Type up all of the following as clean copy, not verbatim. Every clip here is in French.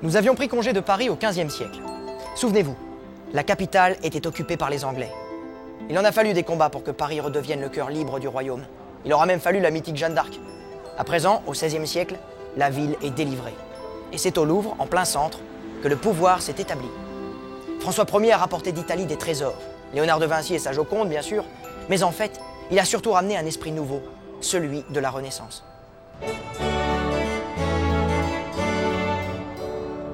Nous avions pris congé de Paris au XVe siècle. Souvenez-vous, la capitale était occupée par les Anglais. Il en a fallu des combats pour que Paris redevienne le cœur libre du royaume. Il aura même fallu la mythique Jeanne d'Arc. À présent, au XVIe siècle, la ville est délivrée. Et c'est au Louvre, en plein centre, que le pouvoir s'est établi. François Ier a rapporté d'Italie des trésors. Léonard de Vinci et sa Joconde, bien sûr. Mais en fait, il a surtout ramené un esprit nouveau, celui de la Renaissance.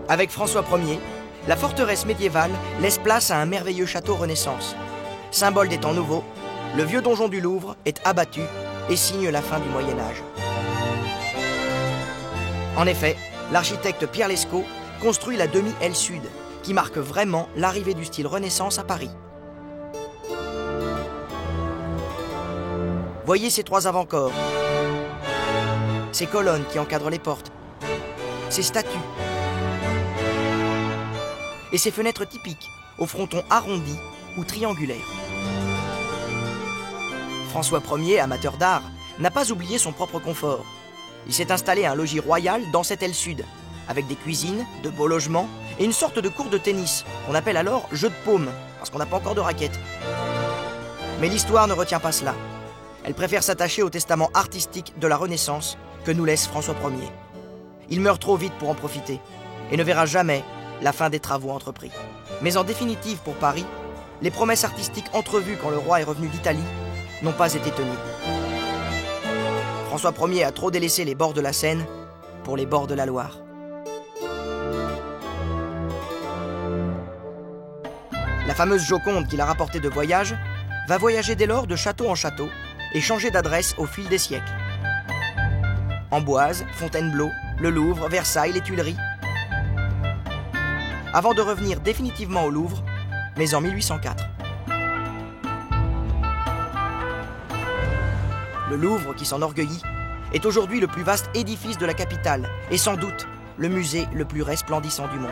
Avec François Ier, la forteresse médiévale laisse place à un merveilleux château Renaissance. Symbole des temps nouveaux, le vieux donjon du Louvre est abattu et signe la fin du Moyen-Âge. En effet, l'architecte Pierre Lescot construit la demi-aile sud, qui marque vraiment l'arrivée du style Renaissance à Paris. Voyez ces trois avant-corps, ces colonnes qui encadrent les portes, ces statues et ces fenêtres typiques, au fronton arrondi ou triangulaire. François Ier, amateur d'art, n'a pas oublié son propre confort. Il s'est installé à un logis royal dans cette aile sud, avec des cuisines, de beaux logements et une sorte de cour de tennis, qu'on appelle alors jeu de paume, parce qu'on n'a pas encore de raquettes. Mais l'histoire ne retient pas cela. Elle préfère s'attacher au testament artistique de la Renaissance que nous laisse François Ier. Il meurt trop vite pour en profiter et ne verra jamais la fin des travaux entrepris. Mais en définitive pour Paris, les promesses artistiques entrevues quand le roi est revenu d'Italie n'ont pas été tenues. François Ier a trop délaissé les bords de la Seine pour les bords de la Loire. La fameuse Joconde qu'il a rapportée de voyage va voyager dès lors de château en château et changer d'adresse au fil des siècles. Amboise, Fontainebleau, le Louvre, Versailles, les Tuileries. Avant de revenir définitivement au Louvre, mais en 1804. Le Louvre, qui s'enorgueillit, est aujourd'hui le plus vaste édifice de la capitale et sans doute le musée le plus resplendissant du monde.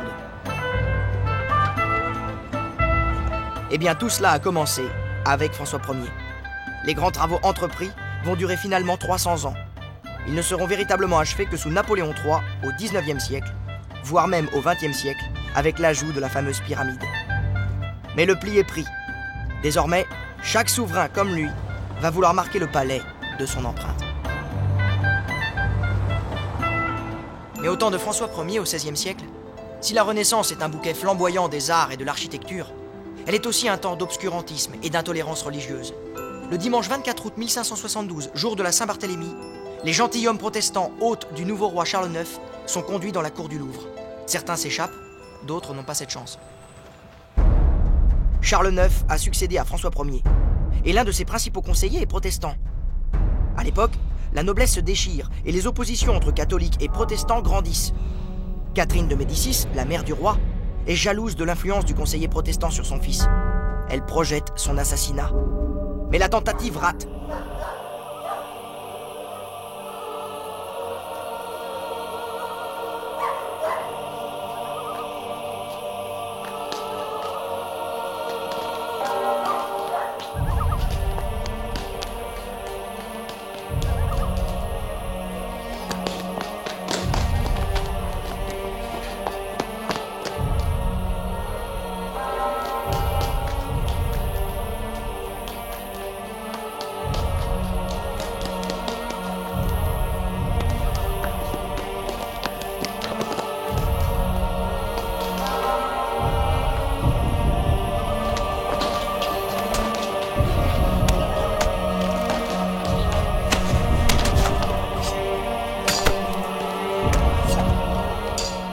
Eh bien, tout cela a commencé avec François Ier. Les grands travaux entrepris vont durer finalement 300 ans. Ils ne seront véritablement achevés que sous Napoléon III au XIXe siècle, voire même au XXe siècle, avec l'ajout de la fameuse pyramide. Mais le pli est pris. Désormais, chaque souverain comme lui va vouloir marquer le palais de son empreinte. Mais au temps de François Ier au XVIe siècle, si la Renaissance est un bouquet flamboyant des arts et de l'architecture, elle est aussi un temps d'obscurantisme et d'intolérance religieuse. Le dimanche 24 août 1572, jour de la Saint-Barthélemy, les gentilshommes protestants, hôtes du nouveau roi Charles IX, sont conduits dans la cour du Louvre. Certains s'échappent, d'autres n'ont pas cette chance. Charles IX a succédé à François Ier, et l'un de ses principaux conseillers est protestant. À l'époque, la noblesse se déchire et les oppositions entre catholiques et protestants grandissent. Catherine de Médicis, la mère du roi, est jalouse de l'influence du conseiller protestant sur son fils. Elle projette son assassinat. Mais la tentative rate.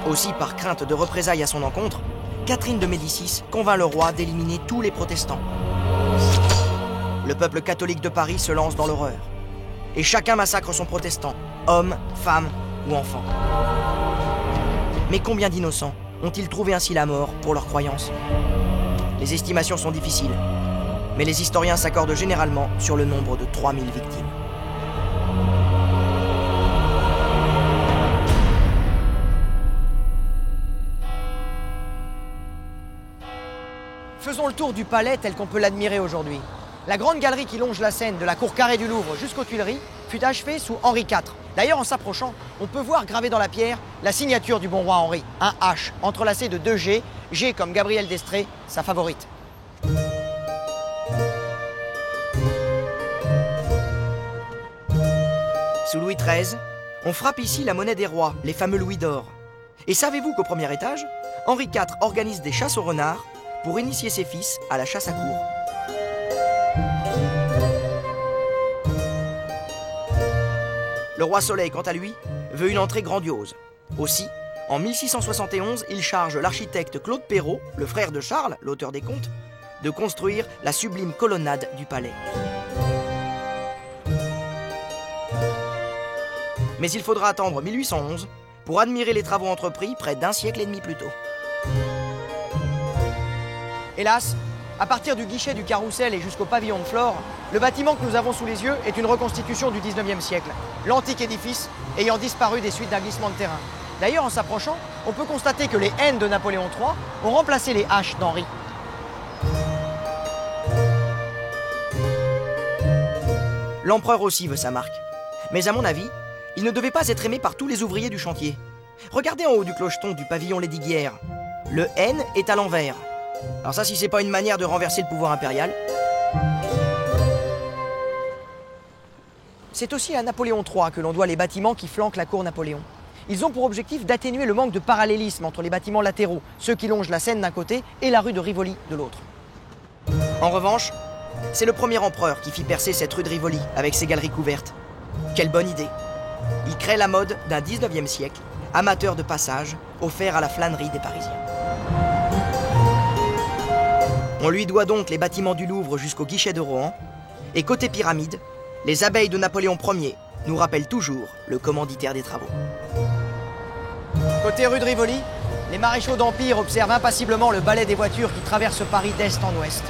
Aussi par crainte de représailles à son encontre, Catherine de Médicis convainc le roi d'éliminer tous les protestants. Le peuple catholique de Paris se lance dans l'horreur. Et chacun massacre son protestant, homme, femme ou enfant. Mais combien d'innocents ont-ils trouvé ainsi la mort pour leurs croyances? Les estimations sont difficiles, mais les historiens s'accordent généralement sur le nombre de 3000 victimes. Faisons le tour du palais tel qu'on peut l'admirer aujourd'hui. La grande galerie qui longe la Seine de la cour carrée du Louvre jusqu'aux Tuileries fut achevée sous Henri IV. D'ailleurs, en s'approchant, on peut voir gravé dans la pierre la signature du bon roi Henri, un H entrelacé de 2 G, G comme Gabrielle d'Estrée, sa favorite. Sous Louis XIII, on frappe ici la monnaie des rois, les fameux louis d'or. Et savez-vous qu'au premier étage, Henri IV organise des chasses aux renards pour initier ses fils à la chasse à courre. Le roi Soleil, quant à lui, veut une entrée grandiose. Aussi, en 1671, il charge l'architecte Claude Perrault, le frère de Charles, l'auteur des contes, de construire la sublime colonnade du palais. Mais il faudra attendre 1811 pour admirer les travaux entrepris près d'un siècle et demi plus tôt. Hélas, à partir du guichet du Carrousel et jusqu'au pavillon de Flore, le bâtiment que nous avons sous les yeux est une reconstitution du 19e siècle, l'antique édifice ayant disparu des suites d'un glissement de terrain. D'ailleurs, en s'approchant, on peut constater que les N de Napoléon III ont remplacé les H d'Henri. L'empereur aussi veut sa marque. Mais à mon avis, il ne devait pas être aimé par tous les ouvriers du chantier. Regardez en haut du clocheton du pavillon Lesdiguières. Le N est à l'envers. Alors ça, si c'est pas une manière de renverser le pouvoir impérial. C'est aussi à Napoléon III que l'on doit les bâtiments qui flanquent la cour Napoléon. Ils ont pour objectif d'atténuer le manque de parallélisme entre les bâtiments latéraux, ceux qui longent la Seine d'un côté et la rue de Rivoli de l'autre. En revanche, c'est le premier empereur qui fit percer cette rue de Rivoli avec ses galeries couvertes. Quelle bonne idée! Il crée la mode d'un 19e siècle, amateur de passage, offert à la flânerie des Parisiens. On lui doit donc les bâtiments du Louvre jusqu'au guichet de Rohan, et côté pyramide, les abeilles de Napoléon Ier nous rappellent toujours le commanditaire des travaux. Côté rue de Rivoli, les maréchaux d'Empire observent impassiblement le balai des voitures qui traversent Paris d'est en ouest.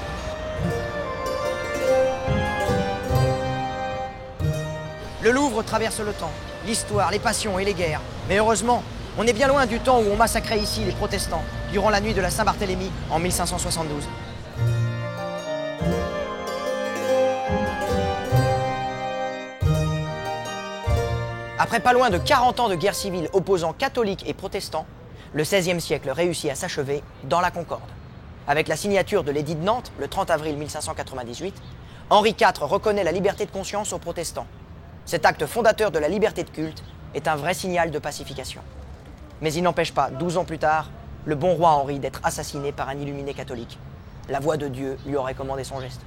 Le Louvre traverse le temps, l'histoire, les passions et les guerres. Mais heureusement, on est bien loin du temps où on massacrait ici les protestants, durant la nuit de la Saint-Barthélemy en 1572. Après pas loin de 40 ans de guerre civile opposant catholiques et protestants, le XVIe siècle réussit à s'achever dans la Concorde. Avec la signature de l'édit de Nantes, le 30 avril 1598, Henri IV reconnaît la liberté de conscience aux protestants. Cet acte fondateur de la liberté de culte est un vrai signal de pacification. Mais il n'empêche pas, 12 ans plus tard, le bon roi Henri d'être assassiné par un illuminé catholique. La voix de Dieu lui aurait commandé son geste.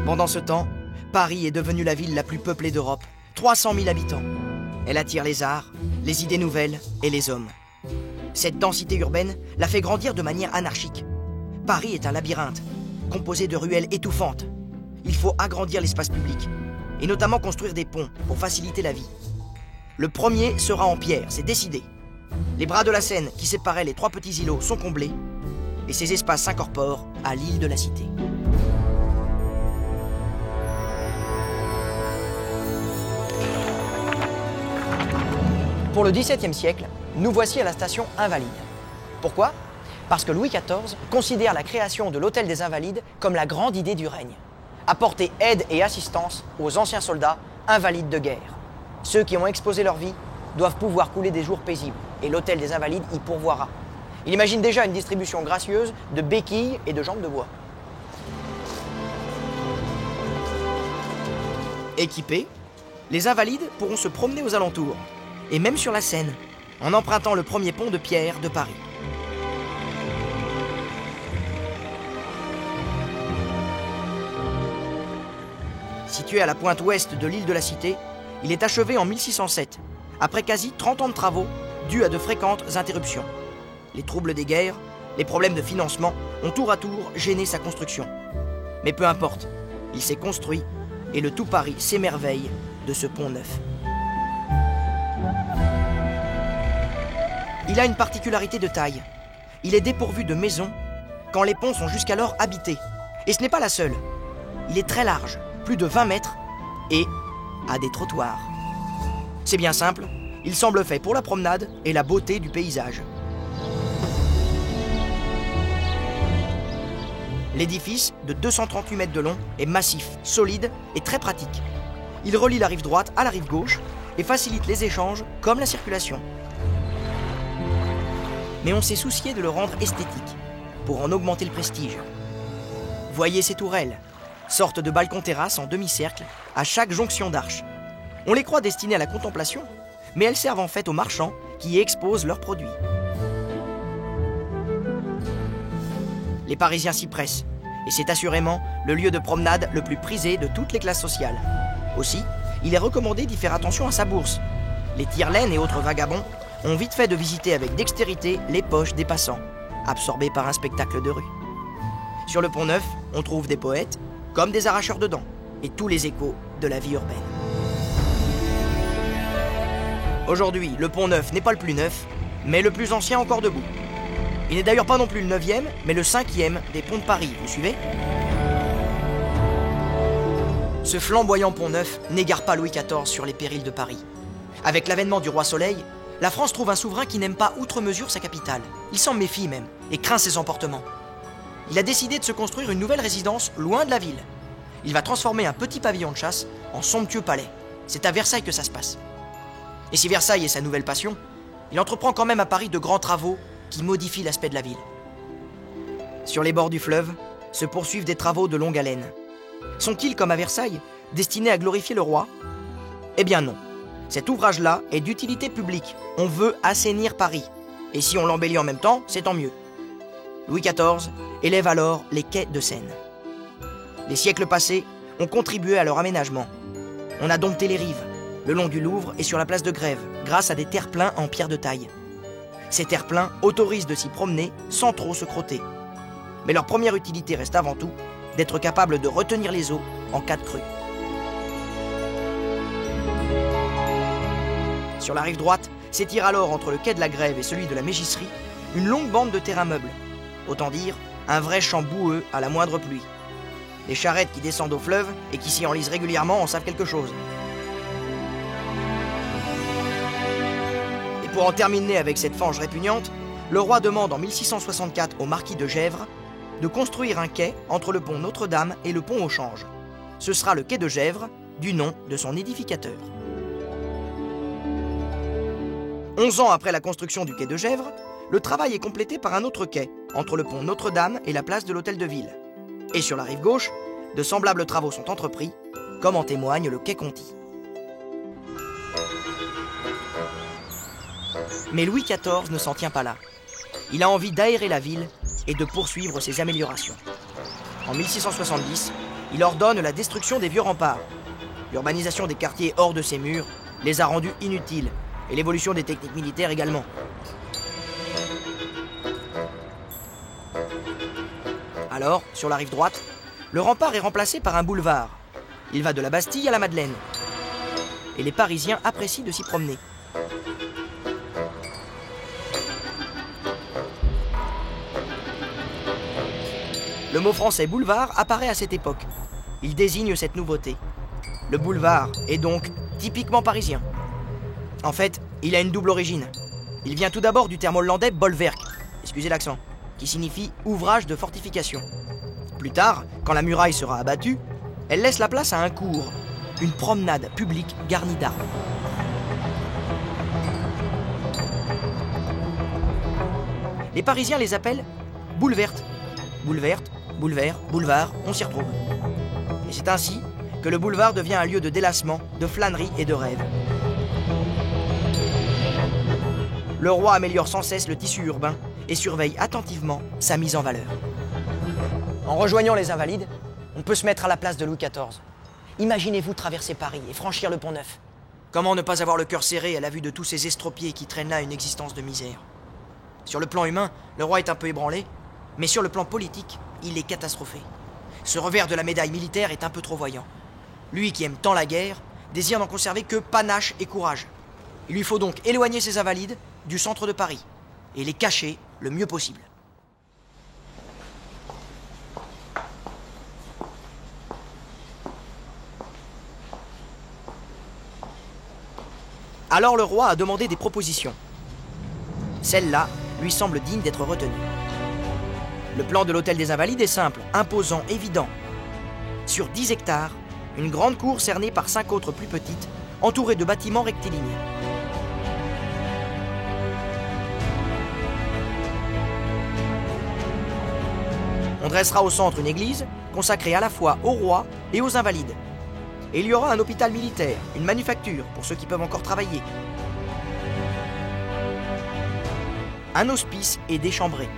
Pendant ce temps, Paris est devenue la ville la plus peuplée d'Europe. 300 000 habitants. Elle attire les arts, les idées nouvelles et les hommes. Cette densité urbaine la fait grandir de manière anarchique. Paris est un labyrinthe, composé de ruelles étouffantes. Il faut agrandir l'espace public, et notamment construire des ponts pour faciliter la vie. Le premier sera en pierre, c'est décidé. Les bras de la Seine qui séparaient les 3 petits îlots sont comblés, et ces espaces s'incorporent à l'île de la Cité. Pour le XVIIe siècle, nous voici à la station Invalides. Pourquoi? Parce que Louis XIV considère la création de l'Hôtel des Invalides comme la grande idée du règne. Apporter aide et assistance aux anciens soldats invalides de guerre. Ceux qui ont exposé leur vie doivent pouvoir couler des jours paisibles, et l'Hôtel des Invalides y pourvoira. Il imagine déjà une distribution gracieuse de béquilles et de jambes de bois. Équipés, les Invalides pourront se promener aux alentours, et même sur la Seine, en empruntant le premier pont de pierre de Paris. Situé à la pointe ouest de l'île de la Cité, il est achevé en 1607, après quasi 30 ans de travaux, dus à de fréquentes interruptions. Les troubles des guerres, les problèmes de financement ont tour à tour gêné sa construction. Mais peu importe, il s'est construit et le tout Paris s'émerveille de ce pont neuf. Il a une particularité de taille. Il est dépourvu de maisons quand les ponts sont jusqu'alors habités. Et ce n'est pas la seule. Il est très large, plus de 20 mètres, et a des trottoirs. C'est bien simple, il semble fait pour la promenade et la beauté du paysage. L'édifice, de 238 mètres de long, est massif, solide et très pratique. Il relie la rive droite à la rive gauche et facilite les échanges comme la circulation. Mais on s'est soucié de le rendre esthétique, pour en augmenter le prestige. Voyez ces tourelles, sortes de balcons-terrasses en demi-cercle à chaque jonction d'arches. On les croit destinées à la contemplation, mais elles servent en fait aux marchands qui y exposent leurs produits. Les Parisiens s'y pressent, et c'est assurément le lieu de promenade le plus prisé de toutes les classes sociales. Aussi, il est recommandé d'y faire attention à sa bourse. Les tire-laines et autres vagabonds ont vite fait de visiter avec dextérité les poches des passants, absorbés par un spectacle de rue. Sur le Pont-Neuf, on trouve des poètes, comme des arracheurs de dents, et tous les échos de la vie urbaine. Aujourd'hui, le Pont-Neuf n'est pas le plus neuf, mais le plus ancien encore debout. Il n'est d'ailleurs pas non plus le 9e, mais le 5e des ponts de Paris, vous suivez ? Ce flamboyant Pont-Neuf n'égare pas Louis XIV sur les périls de Paris. Avec l'avènement du roi Soleil, la France trouve un souverain qui n'aime pas outre mesure sa capitale. Il s'en méfie même, et craint ses emportements. Il a décidé de se construire une nouvelle résidence loin de la ville. Il va transformer un petit pavillon de chasse en somptueux palais. C'est à Versailles que ça se passe. Et si Versailles est sa nouvelle passion, il entreprend quand même à Paris de grands travaux qui modifient l'aspect de la ville. Sur les bords du fleuve se poursuivent des travaux de longue haleine. Sont-ils, comme à Versailles, destinés à glorifier le roi ? Eh bien non. Cet ouvrage-là est d'utilité publique. On veut assainir Paris. Et si on l'embellit en même temps, c'est tant mieux. Louis XIV élève alors les quais de Seine. Les siècles passés ont contribué à leur aménagement. On a dompté les rives, le long du Louvre et sur la place de Grève, grâce à des terre-pleins en pierre de taille. Ces terre-pleins autorisent de s'y promener sans trop se crotter. Mais leur première utilité reste avant tout d'être capable de retenir les eaux en cas de crue. Sur la rive droite s'étire alors entre le quai de la Grève et celui de la Mégisserie une longue bande de terrain meuble. Autant dire, un vrai champ boueux à la moindre pluie. Les charrettes qui descendent au fleuve et qui s'y enlisent régulièrement en savent quelque chose. Et pour en terminer avec cette fange répugnante, le roi demande en 1664 au marquis de Gesvres de construire un quai entre le pont Notre-Dame et le pont au Change. Ce sera le quai de Gesvres, du nom de son édificateur. 11 ans après la construction du quai de Gesvres, le travail est complété par un autre quai, entre le pont Notre-Dame et la place de l'Hôtel de Ville. Et sur la rive gauche, de semblables travaux sont entrepris, comme en témoigne le quai Conti. Mais Louis XIV ne s'en tient pas là. Il a envie d'aérer la ville et de poursuivre ses améliorations. En 1670, il ordonne la destruction des vieux remparts. L'urbanisation des quartiers hors de ces murs les a rendus inutiles, et l'évolution des techniques militaires également. Alors, sur la rive droite, le rempart est remplacé par un boulevard. Il va de la Bastille à la Madeleine. Et les Parisiens apprécient de s'y promener. Le mot français boulevard apparaît à cette époque. Il désigne cette nouveauté. Le boulevard est donc typiquement parisien. En fait, il a une double origine. Il vient tout d'abord du terme hollandais bolwerk, excusez l'accent, qui signifie ouvrage de fortification. Plus tard, quand la muraille sera abattue, elle laisse la place à un cours, une promenade publique garnie d'arbres. Les Parisiens les appellent boules vertes. Boules vertes, boulevard, boulevard, on s'y retrouve. Et c'est ainsi que le boulevard devient un lieu de délassement, de flânerie et de rêve. Le roi améliore sans cesse le tissu urbain et surveille attentivement sa mise en valeur. En rejoignant les Invalides, on peut se mettre à la place de Louis XIV. Imaginez-vous traverser Paris et franchir le Pont-Neuf. Comment ne pas avoir le cœur serré à la vue de tous ces estropiés qui traînent là une existence de misère ? Sur le plan humain, le roi est un peu ébranlé, mais sur le plan politique, il est catastrophé. Ce revers de la médaille militaire est un peu trop voyant. Lui qui aime tant la guerre, désire n'en conserver que panache et courage. Il lui faut donc éloigner ces Invalides du centre de Paris et les cacher le mieux possible. Alors le roi a demandé des propositions. Celle-là lui semble digne d'être retenue. Le plan de l'hôtel des Invalides est simple, imposant, évident. Sur 10 hectares, une grande cour cernée par 5 autres plus petites, entourée de bâtiments rectilignes. On dressera au centre une église consacrée à la fois au roi et aux invalides. Et il y aura un hôpital militaire, une manufacture pour ceux qui peuvent encore travailler, un hospice et des chambrées.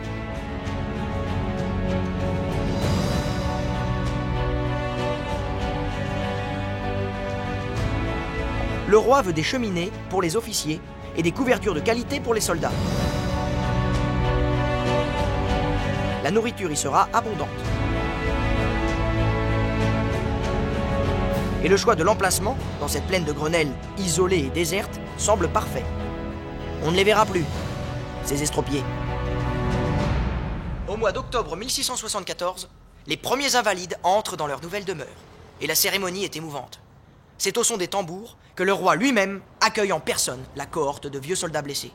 Le roi veut des cheminées pour les officiers et des couvertures de qualité pour les soldats. La nourriture y sera abondante. Et le choix de l'emplacement, dans cette plaine de Grenelle isolée et déserte, semble parfait. On ne les verra plus, ces estropiés. Au mois d'octobre 1674, les premiers invalides entrent dans leur nouvelle demeure. Et la cérémonie est émouvante. C'est au son des tambours que le roi lui-même accueille en personne la cohorte de vieux soldats blessés.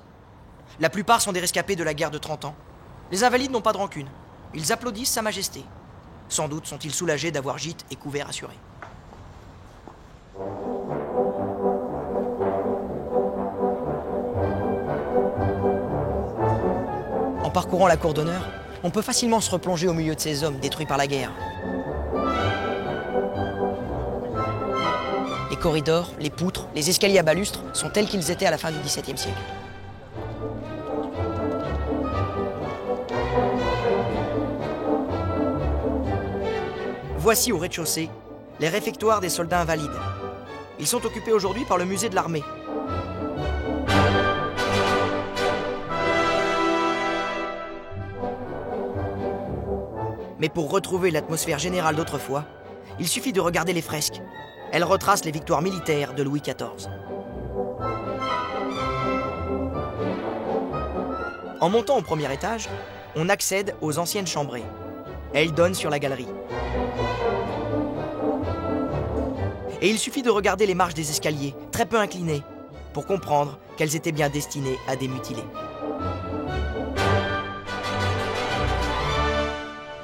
La plupart sont des rescapés de la guerre de 30 ans. Les invalides n'ont pas de rancune. Ils applaudissent Sa Majesté. Sans doute sont-ils soulagés d'avoir gîte et couvert assurés. En parcourant la cour d'honneur, on peut facilement se replonger au milieu de ces hommes détruits par la guerre. Les corridors, les poutres, les escaliers à balustres sont tels qu'ils étaient à la fin du XVIIe siècle. Voici au rez-de-chaussée les réfectoires des soldats invalides. Ils sont occupés aujourd'hui par le musée de l'armée. Mais pour retrouver l'atmosphère générale d'autrefois, il suffit de regarder les fresques. Elles retracent les victoires militaires de Louis XIV. En montant au premier étage, on accède aux anciennes chambrées. Elles donnent sur la galerie. Et il suffit de regarder les marches des escaliers, très peu inclinées, pour comprendre qu'elles étaient bien destinées à des mutilés.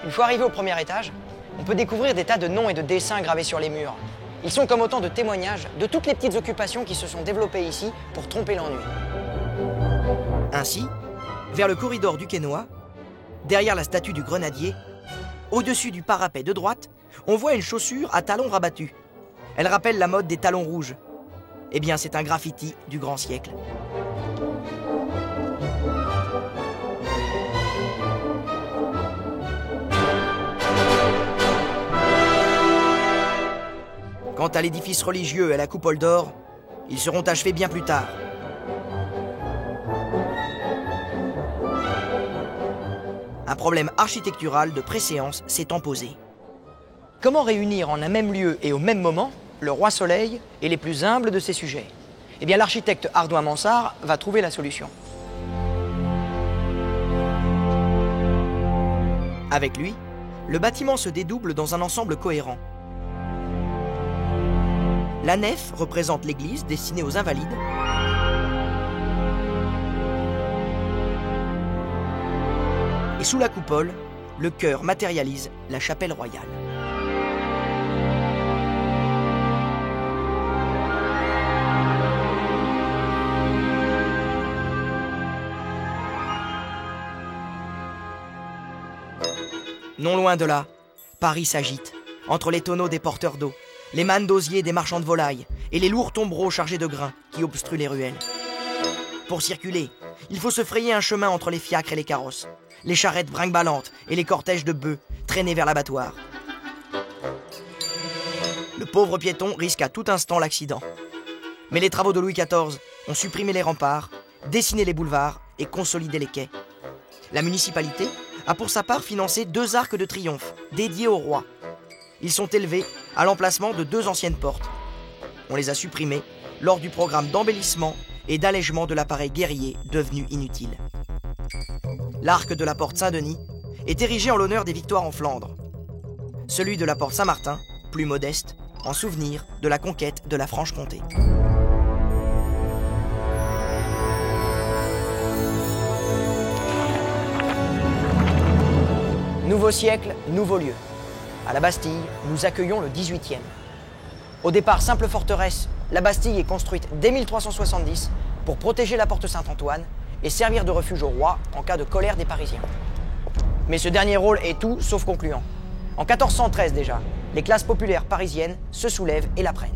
Une fois arrivé au premier étage, on peut découvrir des tas de noms et de dessins gravés sur les murs. Ils sont comme autant de témoignages de toutes les petites occupations qui se sont développées ici pour tromper l'ennui. Ainsi, vers le corridor du Quesnoy, derrière la statue du grenadier, au-dessus du parapet de droite, on voit une chaussure à talons rabattus. Elle rappelle la mode des talons rouges. Eh bien, c'est un graffiti du grand siècle. Quant à l'édifice religieux et à la coupole d'or, ils seront achevés bien plus tard. Un problème architectural de préséance s'étant posé. Comment réunir en un même lieu et au même moment le roi Soleil et les plus humbles de ses sujets? Eh bien, l'architecte Hardouin Mansart va trouver la solution. Avec lui, le bâtiment se dédouble dans un ensemble cohérent. La nef représente l'église destinée aux invalides. Et sous la coupole, le chœur matérialise la chapelle royale. Non loin de là, Paris s'agite, entre les tonneaux des porteurs d'eau, les mannes d'osier des marchands de volailles et les lourds tombereaux chargés de grains qui obstruent les ruelles. Pour circuler, il faut se frayer un chemin entre les fiacres et les carrosses, les charrettes brinque-ballantes et les cortèges de bœufs traînés vers l'abattoir. Le pauvre piéton risque à tout instant l'accident. Mais les travaux de Louis XIV ont supprimé les remparts, dessiné les boulevards et consolidé les quais. La municipalité a pour sa part financé 2 arcs de triomphe dédiés au roi. Ils sont élevés à l'emplacement de 2 anciennes portes. On les a supprimés lors du programme d'embellissement et d'allègement de l'appareil guerrier devenu inutile. L'arc de la porte Saint-Denis est érigé en l'honneur des victoires en Flandre. Celui de la porte Saint-Martin, plus modeste, en souvenir de la conquête de la Franche-Comté. Nouveau siècle, nouveau lieu. À la Bastille, nous accueillons le 18e. Au départ simple forteresse, la Bastille est construite dès 1370 pour protéger la porte Saint-Antoine et servir de refuge au roi en cas de colère des Parisiens. Mais ce dernier rôle est tout sauf concluant. En 1413 déjà, les classes populaires parisiennes se soulèvent et la prennent.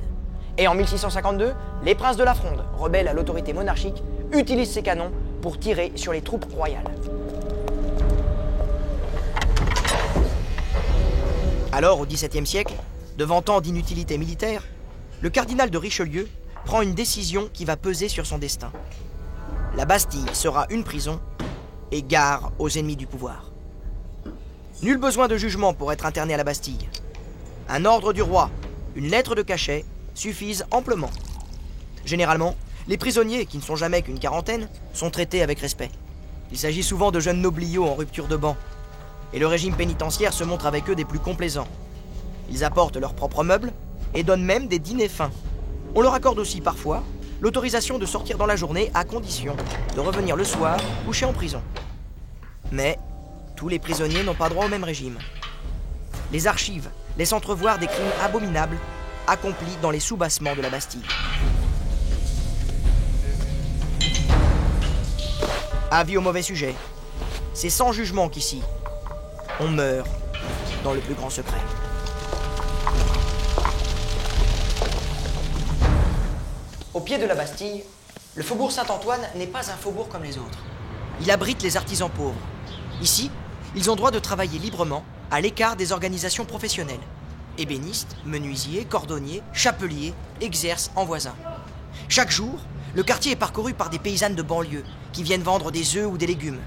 Et en 1652, les princes de la Fronde, rebelles à l'autorité monarchique, utilisent ces canons pour tirer sur les troupes royales. Alors, au XVIIe siècle, devant tant d'inutilité militaire, le cardinal de Richelieu prend une décision qui va peser sur son destin. La Bastille sera une prison et gare aux ennemis du pouvoir. Nul besoin de jugement pour être interné à la Bastille. Un ordre du roi, une lettre de cachet suffisent amplement. Généralement, les prisonniers, qui ne sont jamais qu'une quarantaine, sont traités avec respect. Il s'agit souvent de jeunes nobliaux en rupture de ban, et le régime pénitentiaire se montre avec eux des plus complaisants. Ils apportent leurs propres meubles et donnent même des dîners fins. On leur accorde aussi parfois l'autorisation de sortir dans la journée à condition de revenir le soir coucher en prison. Mais tous les prisonniers n'ont pas droit au même régime. Les archives laissent entrevoir des crimes abominables accomplis dans les soubassements de la Bastille. Avis au mauvais sujet. C'est sans jugement qu'ici, on meurt dans le plus grand secret. Au pied de la Bastille, le faubourg Saint-Antoine n'est pas un faubourg comme les autres. Il abrite les artisans pauvres. Ici, ils ont droit de travailler librement, à l'écart des organisations professionnelles. Ébénistes, menuisiers, cordonniers, chapeliers exercent en voisin. Chaque jour, le quartier est parcouru par des paysannes de banlieue qui viennent vendre des œufs ou des légumes.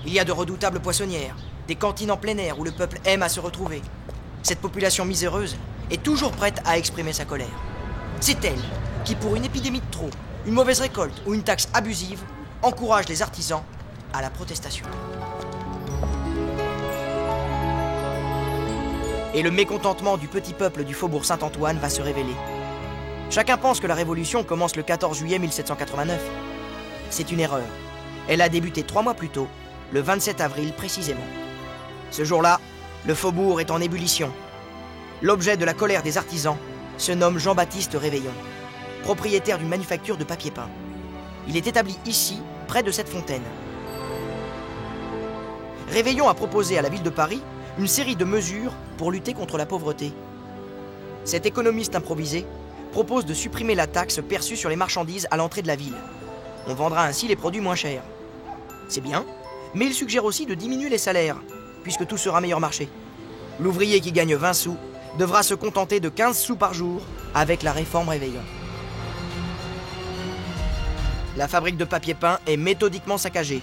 Il y a de redoutables poissonnières, des cantines en plein air où le peuple aime à se retrouver. Cette population miséreuse est toujours prête à exprimer sa colère. C'est elle qui, pour une épidémie de trop, une mauvaise récolte ou une taxe abusive, encourage les artisans à la protestation. Et le mécontentement du petit peuple du faubourg Saint-Antoine va se révéler. Chacun pense que la révolution commence le 14 juillet 1789. C'est une erreur. Elle a débuté 3 mois plus tôt, le 27 avril précisément. Ce jour-là, le faubourg est en ébullition. L'objet de la colère des artisans se nomme Jean-Baptiste Réveillon, propriétaire d'une manufacture de papier peint. Il est établi ici, près de cette fontaine. Réveillon a proposé à la ville de Paris une série de mesures pour lutter contre la pauvreté. Cet économiste improvisé propose de supprimer la taxe perçue sur les marchandises à l'entrée de la ville. On vendra ainsi les produits moins chers. C'est bien, mais il suggère aussi de diminuer les salaires, puisque tout sera meilleur marché. L'ouvrier qui gagne 20 sous devra se contenter de 15 sous par jour avec la réforme Réveillon. La fabrique de papier peint est méthodiquement saccagée.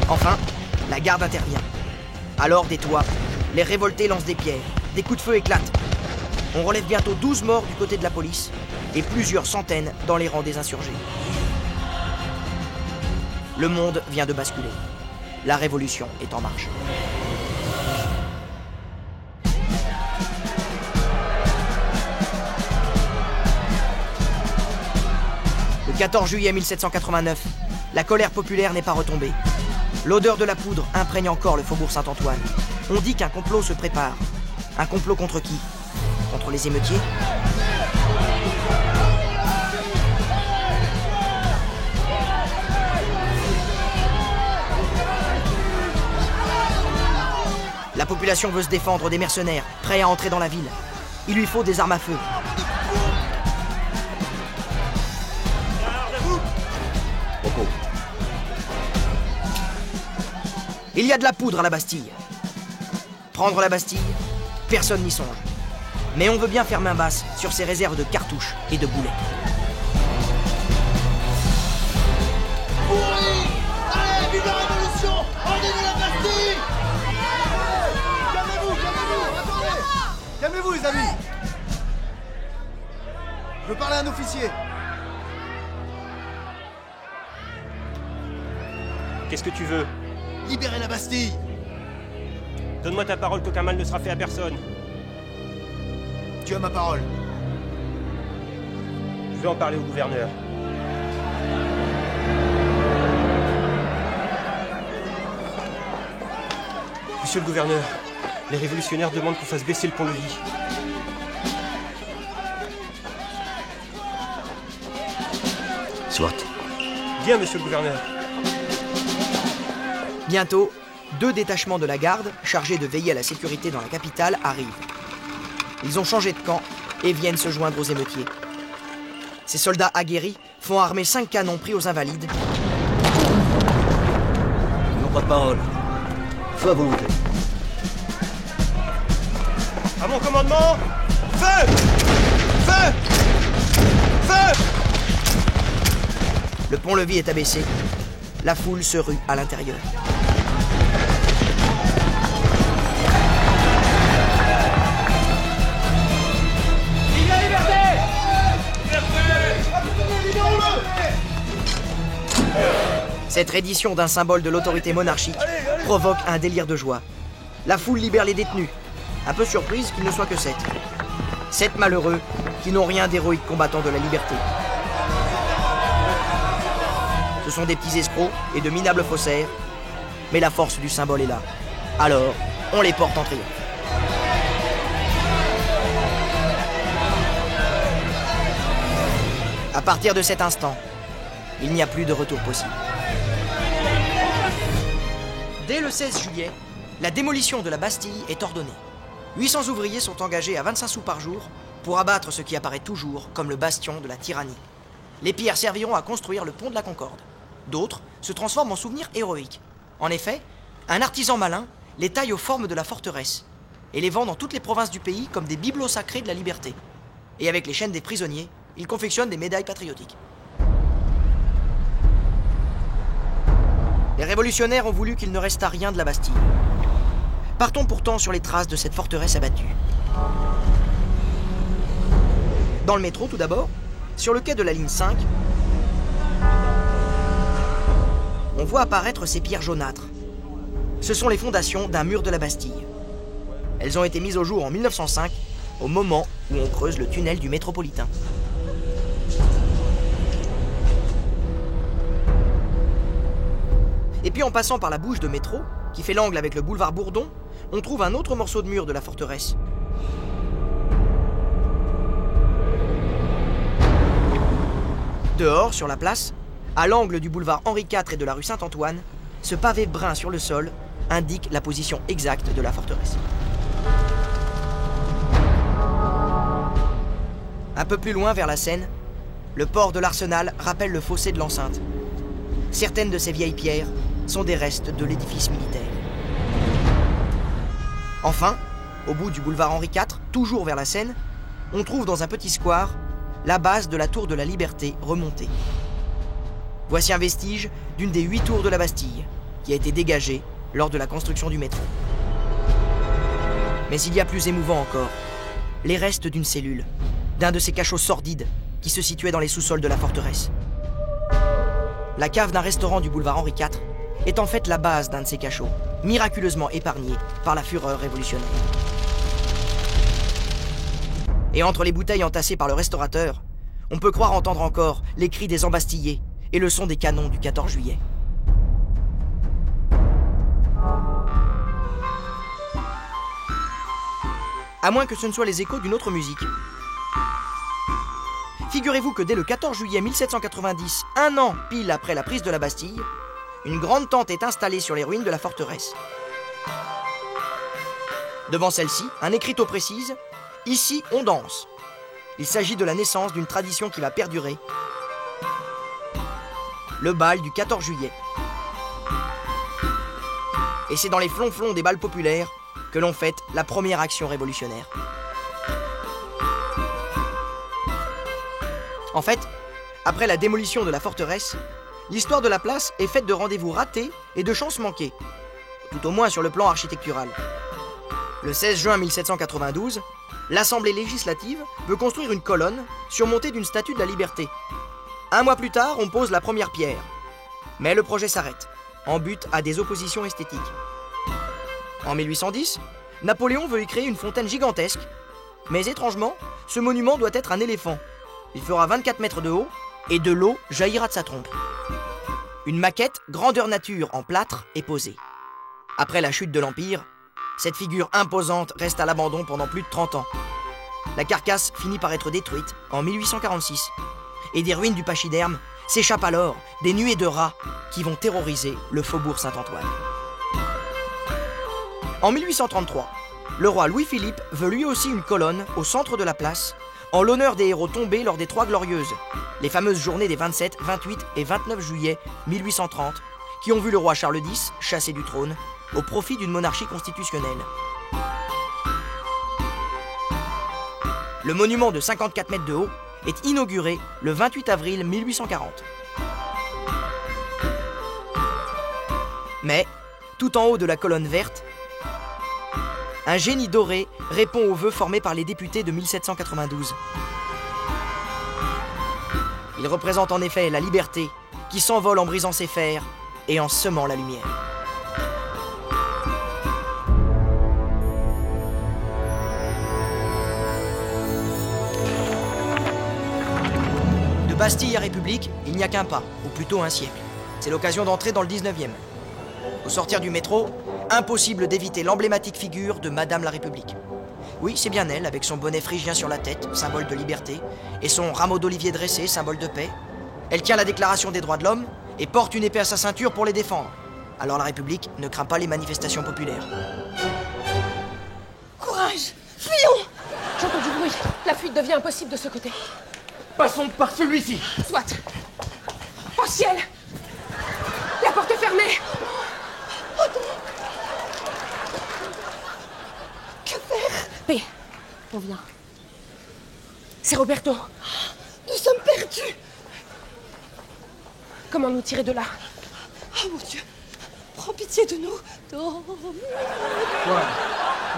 Enfin, la garde intervient. Alors des toits, les révoltés lancent des pierres, des coups de feu éclatent. On relève bientôt 12 morts du côté de la police et plusieurs centaines dans les rangs des insurgés. Le monde vient de basculer. La révolution est en marche. Le 14 juillet 1789, la colère populaire n'est pas retombée. L'odeur de la poudre imprègne encore le faubourg Saint-Antoine. On dit qu'un complot se prépare. Un complot contre qui? Contre les émeutiers? La population veut se défendre des mercenaires, prêts à entrer dans la ville. Il lui faut des armes à feu. Il y a de la poudre à la Bastille. Prendre la Bastille, personne n'y songe. Mais on veut bien faire main basse sur ses réserves de cartouches et de boulets. Oui! Allez, vive la révolution! Rendez-nous la Bastille! Calmez-vous, calmez-vous! Attendez! Calmez-vous, les amis! Je veux parler à un officier. Qu'est-ce que tu veux? Libérez la Bastille! Donne-moi ta parole qu'aucun mal ne sera fait à personne. Tu as ma parole. Je vais en parler au gouverneur. Monsieur le gouverneur, les révolutionnaires demandent qu'on fasse baisser le pont-levis. Soit. Bien, monsieur le gouverneur. Bientôt, 2 détachements de la garde, chargés de veiller à la sécurité dans la capitale, arrivent. Ils ont changé de camp et viennent se joindre aux émeutiers. Ces soldats aguerris font armer 5 canons pris aux Invalides. Ils n'ont pas de parole. Feu à volonté. À mon commandement, feu! Feu! Feu! Le pont-levis est abaissé. La foule se rue à l'intérieur. Vive la liberté! Cette reddition d'un symbole de l'autorité monarchique provoque un délire de joie. La foule libère les détenus, un peu surprise qu'ils ne soient que 7. 7 malheureux qui n'ont rien d'héroïque combattant de la liberté. Ce sont des petits escrocs et de minables faussaires, mais la force du symbole est là. Alors, on les porte en triomphe. À partir de cet instant, il n'y a plus de retour possible. Dès le 16 juillet, la démolition de la Bastille est ordonnée. 800 ouvriers sont engagés à 25 sous par jour pour abattre ce qui apparaît toujours comme le bastion de la tyrannie. Les pierres serviront à construire le pont de la Concorde. D'autres se transforment en souvenirs héroïques. En effet, un artisan malin les taille aux formes de la forteresse et les vend dans toutes les provinces du pays comme des bibelots sacrés de la liberté. Et avec les chaînes des prisonniers, il confectionne des médailles patriotiques. Les révolutionnaires ont voulu qu'il ne restât rien de la Bastille. Partons pourtant sur les traces de cette forteresse abattue. Dans le métro tout d'abord, sur le quai de la ligne 5, on voit apparaître ces pierres jaunâtres. Ce sont les fondations d'un mur de la Bastille. Elles ont été mises au jour en 1905, au moment où on creuse le tunnel du métropolitain. Et puis en passant par la bouche de métro, qui fait l'angle avec le boulevard Bourdon, on trouve un autre morceau de mur de la forteresse. Dehors, sur la place, à l'angle du boulevard Henri IV et de la rue Saint-Antoine, ce pavé brun sur le sol indique la position exacte de la forteresse. Un peu plus loin vers la Seine, le port de l'Arsenal rappelle le fossé de l'enceinte. Certaines de ces vieilles pierres sont des restes de l'édifice militaire. Enfin, au bout du boulevard Henri IV, toujours vers la Seine, on trouve dans un petit square la base de la tour de la Liberté remontée. Voici un vestige d'une des 8 tours de la Bastille, qui a été dégagée lors de la construction du métro. Mais il y a plus émouvant encore, les restes d'une cellule, d'un de ces cachots sordides qui se situaient dans les sous-sols de la forteresse. La cave d'un restaurant du boulevard Henri IV est en fait la base d'un de ces cachots, miraculeusement épargné par la fureur révolutionnaire. Et entre les bouteilles entassées par le restaurateur, on peut croire entendre encore les cris des embastillés et le son des canons du 14 juillet. À moins que ce ne soit les échos d'une autre musique. Figurez-vous que dès le 14 juillet 1790, un an pile après la prise de la Bastille, une grande tente est installée sur les ruines de la forteresse. Devant celle-ci, un écriteau précise « Ici, on danse ». Il s'agit de la naissance d'une tradition qui va perdurer. Le bal du 14 juillet. Et c'est dans les flonflons des bals populaires que l'on fête la première action révolutionnaire. En fait, après la démolition de la forteresse, l'histoire de la place est faite de rendez-vous ratés et de chances manquées, tout au moins sur le plan architectural. Le 16 juin 1792, l'Assemblée législative veut construire une colonne surmontée d'une statue de la Liberté. Un mois plus tard, on pose la première pierre. Mais le projet s'arrête, en butte à des oppositions esthétiques. En 1810, Napoléon veut y créer une fontaine gigantesque, mais étrangement, ce monument doit être un éléphant. Il fera 24 mètres de haut et de l'eau jaillira de sa trompe. Une maquette grandeur nature en plâtre est posée. Après la chute de l'Empire, Cette figure imposante reste à l'abandon pendant plus de 30 ans. La carcasse finit par être détruite en 1846. Et des ruines du pachyderme s'échappent alors des nuées de rats qui vont terroriser le faubourg Saint-Antoine. En 1833, le roi Louis-Philippe veut lui aussi une colonne au centre de la place en l'honneur des héros tombés lors des Trois Glorieuses, les fameuses journées des 27, 28 et 29 juillet 1830, qui ont vu le roi Charles X chassé du trône au profit d'une monarchie constitutionnelle. Le monument de 54 mètres de haut est inauguré le 28 avril 1840. Mais, tout en haut de la colonne verte, un génie doré répond aux vœux formés par les députés de 1792. Il représente en effet la liberté qui s'envole en brisant ses fers et en semant la lumière. De Bastille à République, il n'y a qu'un pas, ou plutôt un siècle. C'est l'occasion d'entrer dans le 19e. Au sortir du métro, impossible d'éviter l'emblématique figure de Madame la République. Oui, c'est bien elle, avec son bonnet phrygien sur la tête, symbole de liberté, et son rameau d'olivier dressé, symbole de paix. Elle tient la déclaration des droits de l'homme et porte une épée à sa ceinture pour les défendre. Alors la République ne craint pas les manifestations populaires. Courage! Fuyons! J'entends du bruit. La fuite devient impossible de ce côté. Passons par celui-ci. Soit. Au ciel! La porte est fermée! Oh non! Que faire? P. On vient. C'est Roberto. Nous sommes perdus! Comment nous tirer de là? Oh mon Dieu! Prends pitié de nous! Oh. Quoi?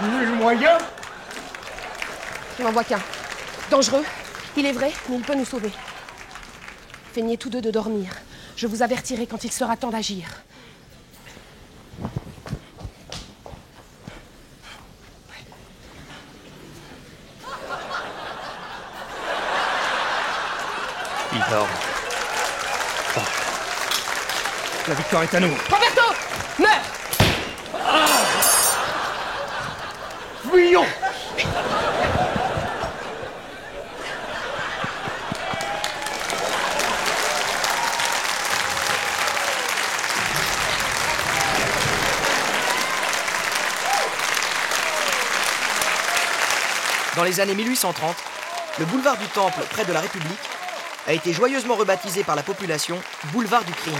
Nul moyen? Je n'en vois qu'un. Dangereux, il est vrai, mais il peut nous sauver. Feignez tous deux de dormir. Je vous avertirai quand il sera temps d'agir. Il dort. Oh. La victoire est à nous. Roberto! Meurs! Fuyons! Dans les années 1830, le boulevard du Temple, près de la République, a été joyeusement rebaptisé par la population boulevard du crime.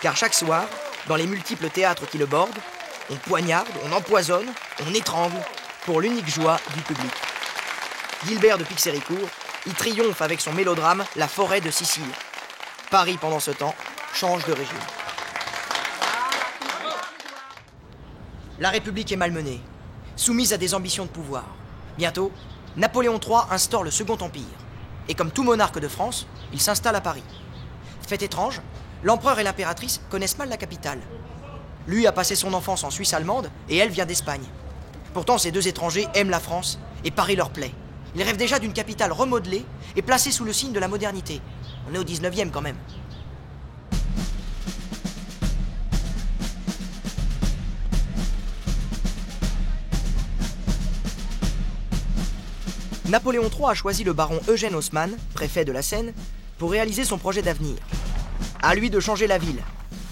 Car chaque soir, dans les multiples théâtres qui le bordent, on poignarde, on empoisonne, on étrangle, pour l'unique joie du public. Gilbert de Pixéricourt y triomphe avec son mélodrame La forêt de Sicile. Paris, pendant ce temps, change de régime. La République est malmenée, soumise à des ambitions de pouvoir. Bientôt, Napoléon III instaure le Second Empire. Et comme tout monarque de France, il s'installe à Paris. Fait étrange, l'empereur et l'impératrice connaissent mal la capitale. Lui a passé son enfance en Suisse allemande et elle vient d'Espagne. Pourtant, ces deux étrangers aiment la France et Paris leur plaît. Ils rêvent déjà d'une capitale remodelée et placée sous le signe de la modernité. On est au 19e quand même. Napoléon III a choisi le baron Eugène Haussmann, préfet de la Seine, pour réaliser son projet d'avenir. À lui de changer la ville,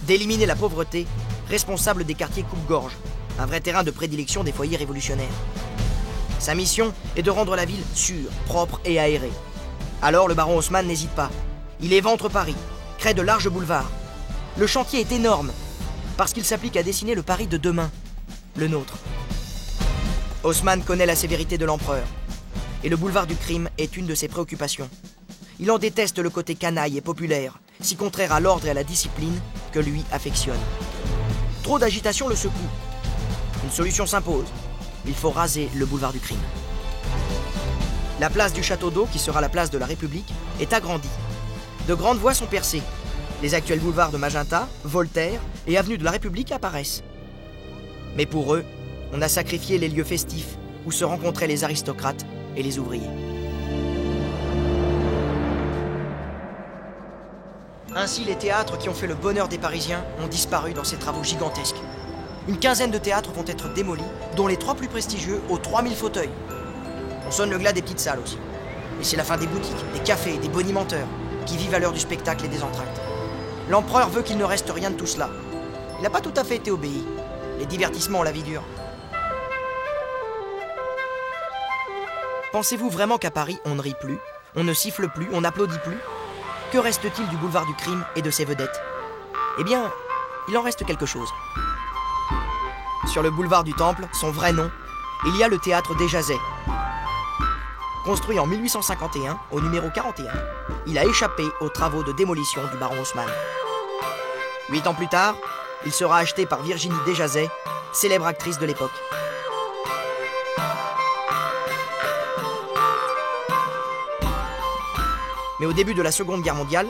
d'éliminer la pauvreté, responsable des quartiers coupe-gorge, un vrai terrain de prédilection des foyers révolutionnaires. Sa mission est de rendre la ville sûre, propre et aérée. Alors le baron Haussmann n'hésite pas. Il éventre Paris, crée de larges boulevards. Le chantier est énorme, parce qu'il s'applique à dessiner le Paris de demain, le nôtre. Haussmann connaît la sévérité de l'empereur, et le boulevard du crime est une de ses préoccupations. Il en déteste le côté canaille et populaire, si contraire à l'ordre et à la discipline que lui affectionne. Trop d'agitation le secoue. Une solution s'impose. Il faut raser le boulevard du crime. La place du Château d'Eau, qui sera la place de la République, est agrandie. De grandes voies sont percées. Les actuels boulevards de Magenta, Voltaire et avenue de la République apparaissent. Mais pour eux, on a sacrifié les lieux festifs où se rencontraient les aristocrates et les ouvriers. Ainsi, les théâtres qui ont fait le bonheur des Parisiens ont disparu dans ces travaux gigantesques. une quinzaine de théâtres vont être démolis, dont les 3 plus prestigieux aux 3000 fauteuils. On sonne le glas des petites salles aussi. Et c'est la fin des boutiques, des cafés, des bonimenteurs, qui vivent à l'heure du spectacle et des entr'actes. L'empereur veut qu'il ne reste rien de tout cela. Il n'a pas tout à fait été obéi. Les divertissements ont la vie dure. Pensez-vous vraiment qu'à Paris, on ne rit plus, on ne siffle plus, on n'applaudit plus? Que reste-t-il du boulevard du crime et de ses vedettes? Eh bien, il en reste quelque chose. Sur le boulevard du Temple, son vrai nom, il y a le théâtre des Jazets. Construit en 1851, au numéro 41, il a échappé aux travaux de démolition du baron Haussmann. 8 ans plus tard, il sera acheté par Virginie Desjazets, célèbre actrice de l'époque. Mais au début de la Seconde Guerre mondiale,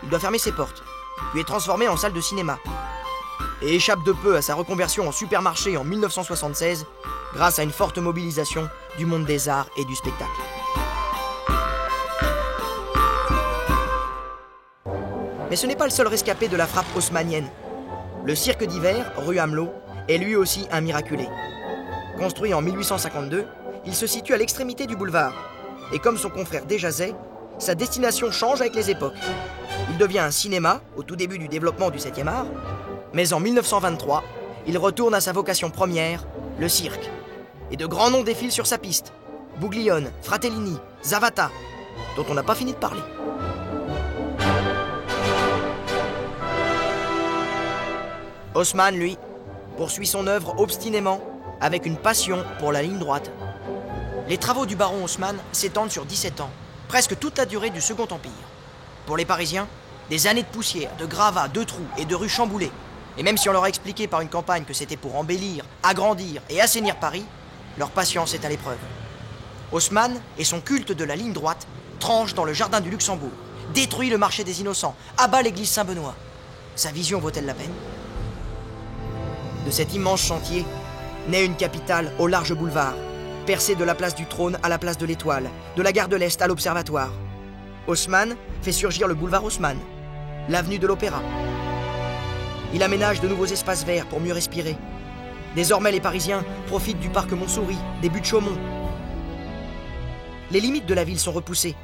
il doit fermer ses portes, puis est transformé en salle de cinéma. Et échappe de peu à sa reconversion en supermarché en 1976, grâce à une forte mobilisation du monde des arts et du spectacle. Mais ce n'est pas le seul rescapé de la frappe haussmannienne. Le cirque d'hiver, rue Amelot, est lui aussi un miraculé. Construit en 1852, il se situe à l'extrémité du boulevard. Et comme son confrère Desjazets, sa destination change avec les époques. Il devient un cinéma, au tout début du développement du 7e art, mais en 1923, il retourne à sa vocation première, le cirque. Et de grands noms défilent sur sa piste. Bouglione, Fratellini, Zavata, dont on n'a pas fini de parler. Haussmann, lui, poursuit son œuvre obstinément, avec une passion pour la ligne droite. Les travaux du baron Haussmann s'étendent sur 17 ans, presque toute la durée du Second Empire. Pour les Parisiens, des années de poussière, de gravats, de trous et de rues chamboulées. Et même si on leur a expliqué par une campagne que c'était pour embellir, agrandir et assainir Paris, leur patience est à l'épreuve. Haussmann et son culte de la ligne droite tranchent dans le jardin du Luxembourg, détruit le marché des Innocents, abat l'église Saint-Benoît. Sa vision vaut-elle la peine? De cet immense chantier naît une capitale au large boulevard, percée de la place du Trône à la place de l'Étoile, de la gare de l'Est à l'Observatoire. Haussmann fait surgir le boulevard Haussmann, l'avenue de l'Opéra. Il aménage de nouveaux espaces verts pour mieux respirer. Désormais, les Parisiens profitent du parc Montsouris, des buttes Chaumont. Les limites de la ville sont repoussées.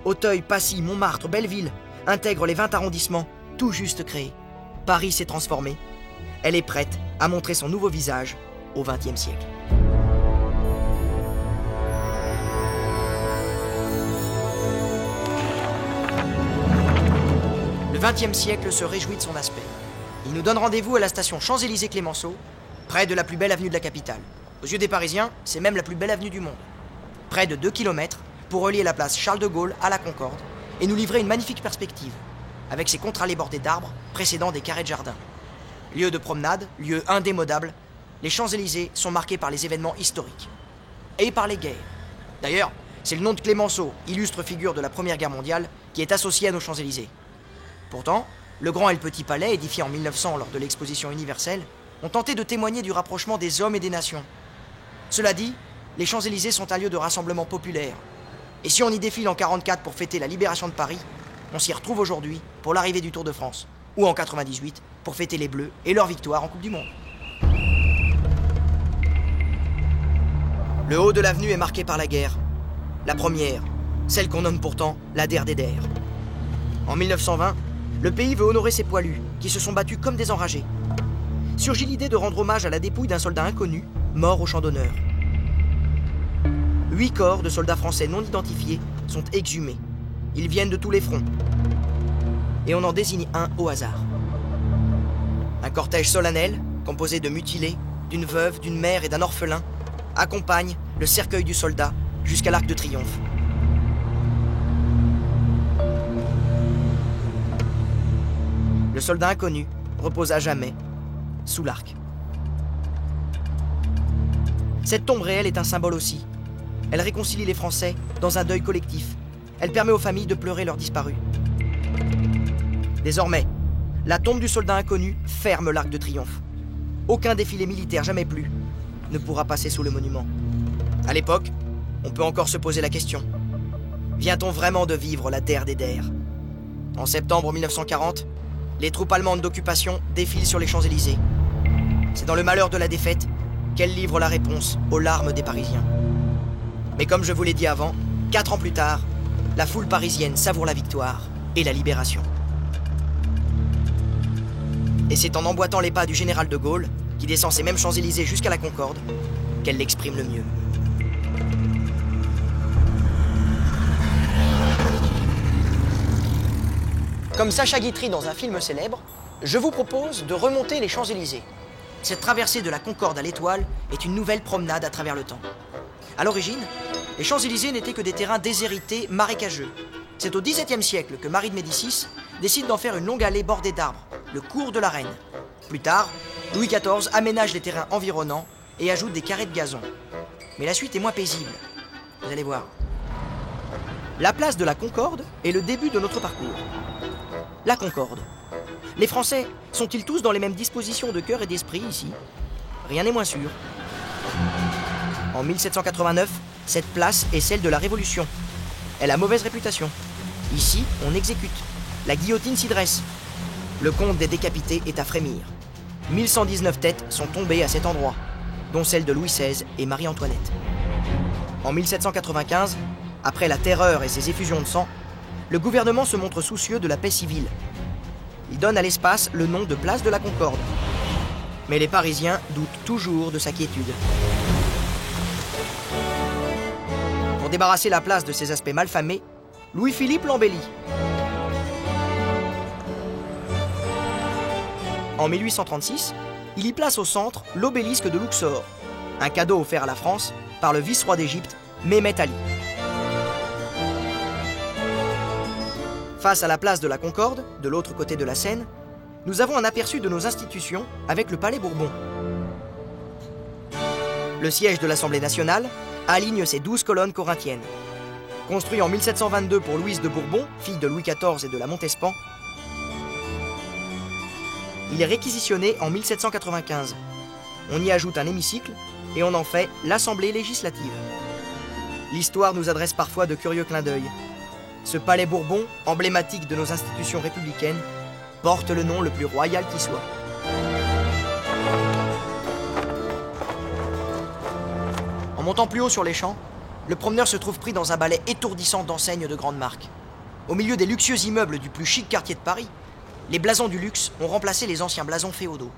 Auteuil, Passy, Montmartre, Belleville intègrent les 20 arrondissements, tout juste créés. Paris s'est transformée. Elle est prête à montrer son nouveau visage au XXe siècle. Le XXe siècle se réjouit de son aspect. Il nous donne rendez-vous à la station Champs-Élysées-Clémenceau, près de la plus belle avenue de la capitale. Aux yeux des Parisiens, c'est même la plus belle avenue du monde. Près de 2 km pour relier la place Charles de Gaulle à la Concorde et nous livrer une magnifique perspective, avec ses contre-allées bordées d'arbres précédant des carrés de jardin. Lieu de promenade, lieu indémodable, les Champs-Élysées sont marqués par les événements historiques. Et par les guerres. D'ailleurs, c'est le nom de Clémenceau, illustre figure de la Première Guerre mondiale, qui est associé à nos Champs-Élysées. Pourtant, le Grand et le Petit Palais, édifiés en 1900 lors de l'exposition universelle, ont tenté de témoigner du rapprochement des hommes et des nations. Cela dit, les Champs-Élysées sont un lieu de rassemblement populaire. Et si on y défile en 1944 pour fêter la libération de Paris, on s'y retrouve aujourd'hui pour l'arrivée du Tour de France, ou en 1998 pour fêter les Bleus et leur victoire en Coupe du Monde. Le haut de l'avenue est marqué par la guerre. La première, celle qu'on nomme pourtant la Der des Der. En 1920, le pays veut honorer ses poilus, qui se sont battus comme des enragés. Surgit l'idée de rendre hommage à la dépouille d'un soldat inconnu, mort au champ d'honneur. 8 corps de soldats français non identifiés sont exhumés. Ils viennent de tous les fronts. Et on en désigne un au hasard. Un cortège solennel, composé de mutilés, d'une veuve, d'une mère et d'un orphelin, accompagne le cercueil du soldat jusqu'à l'Arc de Triomphe. Le soldat inconnu repose à jamais sous l'arc. Cette tombe réelle est un symbole aussi. Elle réconcilie les Français dans un deuil collectif. Elle permet aux familles de pleurer leurs disparus. Désormais, la tombe du soldat inconnu ferme l'Arc de Triomphe. Aucun défilé militaire jamais plus ne pourra passer sous le monument. À l'époque, on peut encore se poser la question. Vient-on vraiment de vivre la Der des Der? En septembre 1940, les troupes allemandes d'occupation défilent sur les Champs-Élysées. C'est dans le malheur de la défaite qu'elle livre la réponse aux larmes des Parisiens. Mais comme je vous l'ai dit avant, 4 ans plus tard, la foule parisienne savoure la victoire et la libération. Et c'est en emboîtant les pas du général de Gaulle, qui descend ces mêmes Champs-Élysées jusqu'à la Concorde, qu'elle l'exprime le mieux. Comme Sacha Guitry dans un film célèbre, je vous propose de remonter les Champs-Élysées. Cette traversée de la Concorde à l'Étoile est une nouvelle promenade à travers le temps. À l'origine, les Champs-Élysées n'étaient que des terrains déshérités, marécageux. C'est au XVIIe siècle que Marie de Médicis décide d'en faire une longue allée bordée d'arbres, le cours de la Reine. Plus tard, Louis XIV aménage les terrains environnants et ajoute des carrés de gazon. Mais la suite est moins paisible. Vous allez voir. La place de la Concorde est le début de notre parcours. La Concorde. Les Français sont-ils tous dans les mêmes dispositions de cœur et d'esprit ici? Rien n'est moins sûr. En 1789, cette place est celle de la Révolution. Elle a mauvaise réputation. Ici, on exécute. La guillotine s'y dresse. Le compte des décapités est à frémir. 1119 têtes sont tombées à cet endroit, dont celle de Louis XVI et Marie-Antoinette. En 1795, après la terreur et ses effusions de sang, le gouvernement se montre soucieux de la paix civile. Il donne à l'espace le nom de place de la Concorde. Mais les Parisiens doutent toujours de sa quiétude. Pour débarrasser la place de ses aspects malfamés, Louis-Philippe l'embellit. En 1836, il y place au centre l'obélisque de Luxor, un cadeau offert à la France par le vice-roi d'Égypte, Mehmet Ali. Face à la place de la Concorde, de l'autre côté de la Seine, nous avons un aperçu de nos institutions avec le Palais Bourbon. Le siège de l'Assemblée nationale aligne ses 12 colonnes corinthiennes. Construit en 1722 pour Louise de Bourbon, fille de Louis XIV et de la Montespan, il est réquisitionné en 1795. On y ajoute un hémicycle et on en fait l'Assemblée législative. L'histoire nous adresse parfois de curieux clins d'œil. Ce palais Bourbon, emblématique de nos institutions républicaines, porte le nom le plus royal qui soit. En montant plus haut sur les champs, le promeneur se trouve pris dans un balai étourdissant d'enseignes de grandes marques. Au milieu des luxueux immeubles du plus chic quartier de Paris, les blasons du luxe ont remplacé les anciens blasons féodaux.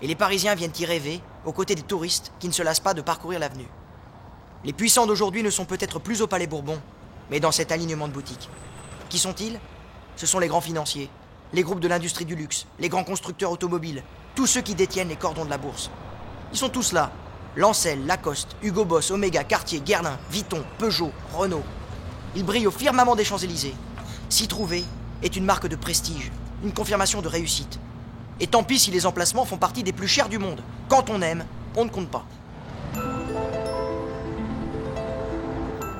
Et les Parisiens viennent y rêver, aux côtés des touristes qui ne se lassent pas de parcourir l'avenue. Les puissants d'aujourd'hui ne sont peut-être plus au Palais Bourbon, mais dans cet alignement de boutiques. Qui sont-ils? Ce sont les grands financiers, les groupes de l'industrie du luxe, les grands constructeurs automobiles, tous ceux qui détiennent les cordons de la bourse. Ils sont tous là. Lancel, Lacoste, Hugo Boss, Omega, Cartier, Guerlain, Vuitton, Peugeot, Renault. Ils brillent au firmament des Champs-Élysées. S'y trouver est une marque de prestige, une confirmation de réussite. Et tant pis si les emplacements font partie des plus chers du monde. Quand on aime, on ne compte pas.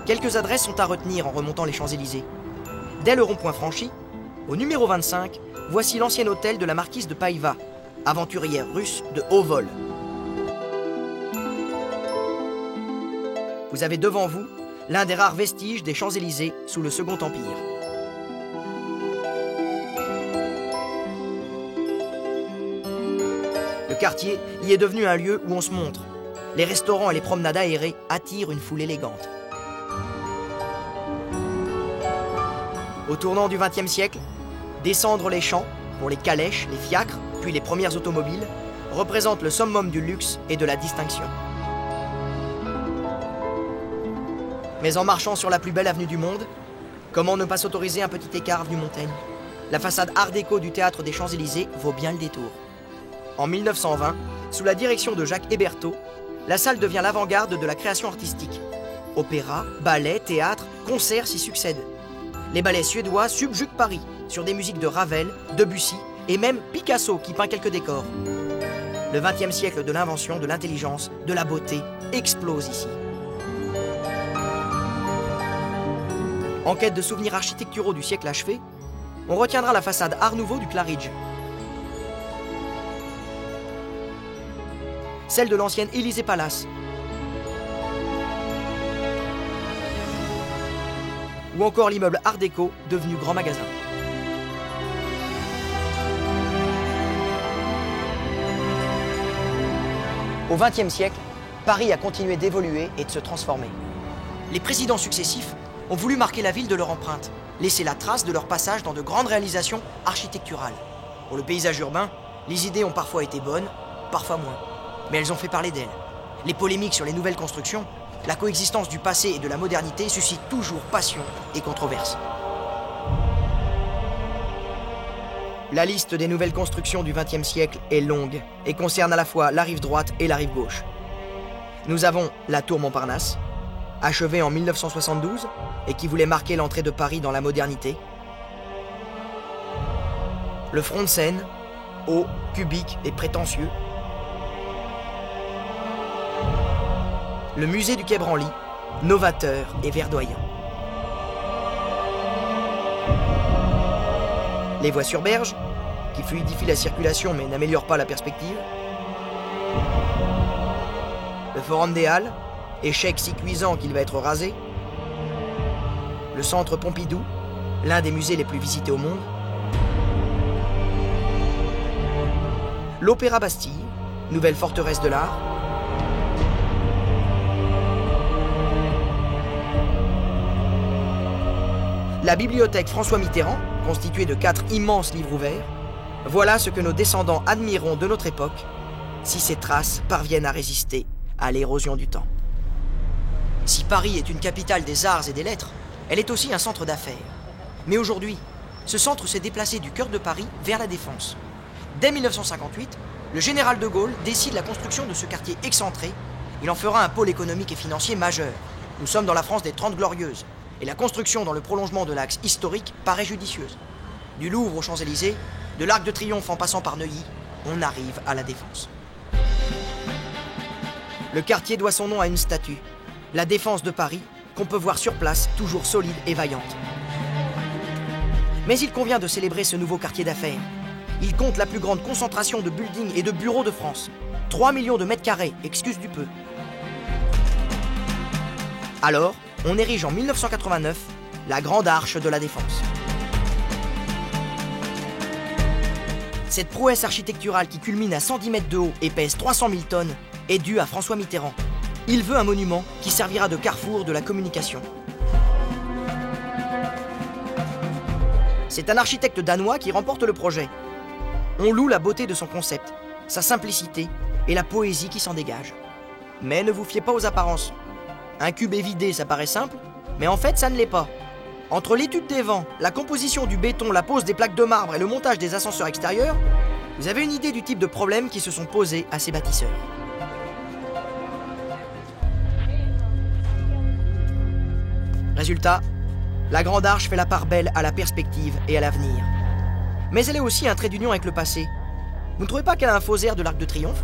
Quelques adresses sont à retenir en remontant les Champs-Élysées. Dès le rond-point franchi, au numéro 25, voici l'ancien hôtel de la marquise de Païva, aventurière russe de haut vol. Vous avez devant vous l'un des rares vestiges des Champs-Élysées sous le Second Empire. Le quartier y est devenu un lieu où on se montre. Les restaurants et les promenades aérées attirent une foule élégante. Au tournant du XXe siècle, descendre les champs, pour les calèches, les fiacres, puis les premières automobiles, représente le summum du luxe et de la distinction. Mais en marchant sur la plus belle avenue du monde, comment ne pas s'autoriser un petit écart avenue Montaigne? La façade art déco du théâtre des Champs-Élysées vaut bien le détour. En 1920, sous la direction de Jacques Hébertot, la salle devient l'avant-garde de la création artistique. Opéra, ballet, théâtre, concerts s'y succèdent. Les ballets suédois subjuguent Paris, sur des musiques de Ravel, Debussy et même Picasso qui peint quelques décors. Le XXe siècle de l'invention, de l'intelligence, de la beauté explose ici. En quête de souvenirs architecturaux du siècle achevé, on retiendra la façade Art Nouveau du Claridge. Celle de l'ancienne Élysée Palace. Ou encore l'immeuble Art déco devenu grand magasin. Au XXe siècle, Paris a continué d'évoluer et de se transformer. Les présidents successifs ont voulu marquer la ville de leur empreinte, laisser la trace de leur passage dans de grandes réalisations architecturales. Pour le paysage urbain, les idées ont parfois été bonnes, parfois moins. Mais elles ont fait parler d'elles. Les polémiques sur les nouvelles constructions, la coexistence du passé et de la modernité suscitent toujours passion et controverse. La liste des nouvelles constructions du XXe siècle est longue et concerne à la fois la rive droite et la rive gauche. Nous avons la tour Montparnasse, achevée en 1972 et qui voulait marquer l'entrée de Paris dans la modernité. Le front de Seine, haut, cubique et prétentieux. Le musée du Quai Branly, novateur et verdoyant. Les voies sur berge, qui fluidifient la circulation mais n'améliorent pas la perspective. Le Forum des Halles, échec si cuisant qu'il va être rasé. Le Centre Pompidou, l'un des musées les plus visités au monde. L'Opéra Bastille, nouvelle forteresse de l'art. La bibliothèque François Mitterrand, constituée de 4 immenses livres ouverts. Voilà ce que nos descendants admireront de notre époque, si ces traces parviennent à résister à l'érosion du temps. Si Paris est une capitale des arts et des lettres, elle est aussi un centre d'affaires. Mais aujourd'hui, ce centre s'est déplacé du cœur de Paris vers la Défense. Dès 1958, le général de Gaulle décide la construction de ce quartier excentré. Il en fera un pôle économique et financier majeur. Nous sommes dans la France des 30 Glorieuses, et la construction dans le prolongement de l'axe historique paraît judicieuse. Du Louvre aux Champs-Élysées, de l'Arc de Triomphe en passant par Neuilly, on arrive à la Défense. Le quartier doit son nom à une statue, la Défense de Paris, qu'on peut voir sur place, toujours solide et vaillante. Mais il convient de célébrer ce nouveau quartier d'affaires. Il compte la plus grande concentration de buildings et de bureaux de France. 3 millions de mètres carrés, excuse du peu. Alors, on érige en 1989 la Grande Arche de la Défense. Cette prouesse architecturale qui culmine à 110 mètres de haut et pèse 300 000 tonnes est due à François Mitterrand. Il veut un monument qui servira de carrefour de la communication. C'est un architecte danois qui remporte le projet. On loue la beauté de son concept, sa simplicité et la poésie qui s'en dégage. Mais ne vous fiez pas aux apparences. Un cube évidé, ça paraît simple, mais en fait, ça ne l'est pas. Entre l'étude des vents, la composition du béton, la pose des plaques de marbre et le montage des ascenseurs extérieurs, vous avez une idée du type de problèmes qui se sont posés à ces bâtisseurs. Résultat, la Grande Arche fait la part belle à la perspective et à l'avenir. Mais elle est aussi un trait d'union avec le passé. Vous ne trouvez pas qu'elle a un faux air de l'Arc de Triomphe ?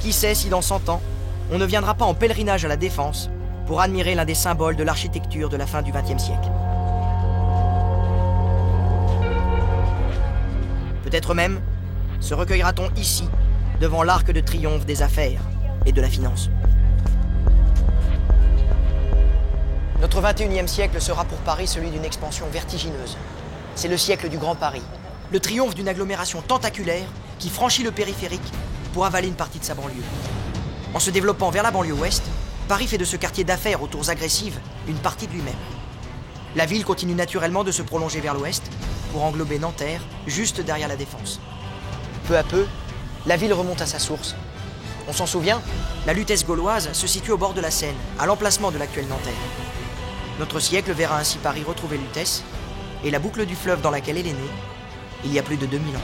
Qui sait si dans 100 ans, on ne viendra pas en pèlerinage à la Défense pour admirer l'un des symboles de l'architecture de la fin du XXe siècle. Peut-être même se recueillera-t-on ici, devant l'arc de triomphe des affaires et de la finance. Notre XXIe siècle sera pour Paris celui d'une expansion vertigineuse. C'est le siècle du Grand Paris, le triomphe d'une agglomération tentaculaire qui franchit le périphérique pour avaler une partie de sa banlieue. En se développant vers la banlieue ouest, Paris fait de ce quartier d'affaires aux tours agressives une partie de lui-même. La ville continue naturellement de se prolonger vers l'ouest pour englober Nanterre, juste derrière la Défense. Peu à peu, la ville remonte à sa source. On s'en souvient, la Lutèce gauloise se situe au bord de la Seine, à l'emplacement de l'actuelle Nanterre. Notre siècle verra ainsi Paris retrouver Lutèce et la boucle du fleuve dans laquelle elle est née, il y a plus de 2000 ans.